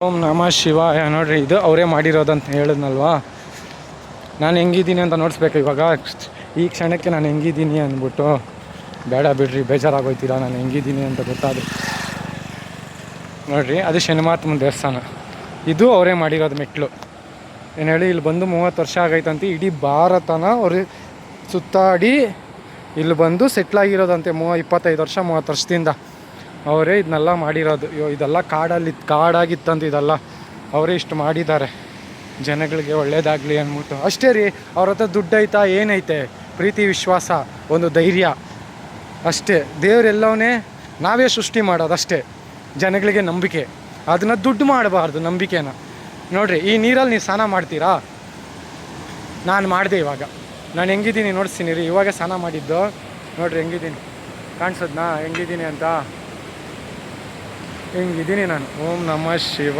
ಓಂ ನಮಃ ಶಿವಾಯ. ನೋಡ್ರಿ, ಇದು ಅವರೇ ಮಾಡಿರೋದಂತ ಹೇಳಿದ್ನಲ್ವಾ. ನಾನು ಹೆಂಗಿದ್ದೀನಿ ಅಂತ ನೋಡಿಸ್ಬೇಕು ಇವಾಗ. ಈ ಕ್ಷಣಕ್ಕೆ ನಾನು ಹೆಂಗಿದ್ದೀನಿ ಅಂದ್ಬಿಟ್ಟು. ಬೇಡ ಬಿಡ್ರಿ, ಬೇಜಾರಾಗೋಯ್ತೀರಾ ನಾನು ಹೆಂಗಿದ್ದೀನಿ ಅಂತ ಗೊತ್ತಾದ್ರು. ನೋಡ್ರಿ, ಅದು ಶನಿಮಾತ್ಮನ ದೇವಸ್ಥಾನ. ಇದು ಅವರೇ ಮಾಡಿರೋದು ಮೆಟ್ಲು. ಏನು ಹೇಳಿ, ಇಲ್ಲಿ ಬಂದು 30 ವರ್ಷ ಆಗೈತಂತೆ. ಇಡೀ ಭಾರತನ ಅವ್ರು ಸುತ್ತಾಡಿ ಇಲ್ಲಿ ಬಂದು ಸೆಟ್ಲಾಗಿರೋದಂತೆ. 25 ವರ್ಷ 30 ವರ್ಷದಿಂದ ಅವರೇ ಇದನ್ನೆಲ್ಲ ಮಾಡಿರೋದು. ಇದೆಲ್ಲ ಕಾಡಾಗಿತ್ತಂತ ಇದೆಲ್ಲ ಅವರೇ ಇಷ್ಟು ಮಾಡಿದ್ದಾರೆ ಜನಗಳಿಗೆ ಒಳ್ಳೇದಾಗಲಿ ಅಂದ್ಬಿಟ್ಟು. ಅಷ್ಟೇ ರೀ, ಅವ್ರ ಹತ್ರ ದುಡ್ಡು ಐತಾ, ಏನೈತೆ? ಪ್ರೀತಿ, ವಿಶ್ವಾಸ, ಒಂದು ಧೈರ್ಯ ಅಷ್ಟೇ. ದೇವರೆಲ್ಲವನ್ನೇ ನಾವೇ ಸೃಷ್ಟಿ ಮಾಡೋದು ಅಷ್ಟೇ. ಜನಗಳಿಗೆ ನಂಬಿಕೆ, ಅದನ್ನು ದುಡ್ಡು ಮಾಡಬಾರ್ದು, ನಂಬಿಕೆನ. ನೋಡಿರಿ, ಈ ನೀರಲ್ಲಿ ನೀವು ಸ್ನಾನ ಮಾಡ್ತೀರಾ? ನಾನು ಮಾಡಿದೆ. ಇವಾಗ ನಾನು ಹೆಂಗಿದ್ದೀನಿ ನೋಡಿಸ್ತೀನಿ ರೀ. ಇವಾಗ ಸ್ನಾನ ಮಾಡಿದ್ದು ನೋಡಿರಿ, ಹೆಂಗಿದ್ದೀನಿ ಕಾಣಿಸೋದ್ನಾ ಹೆಂಗಿದ್ದೀನಿ ಅಂತ. ಹಿಂಗಿದ್ದೀನಿ ನಾನು. ಓಂ ನಮಃ ಶಿವ.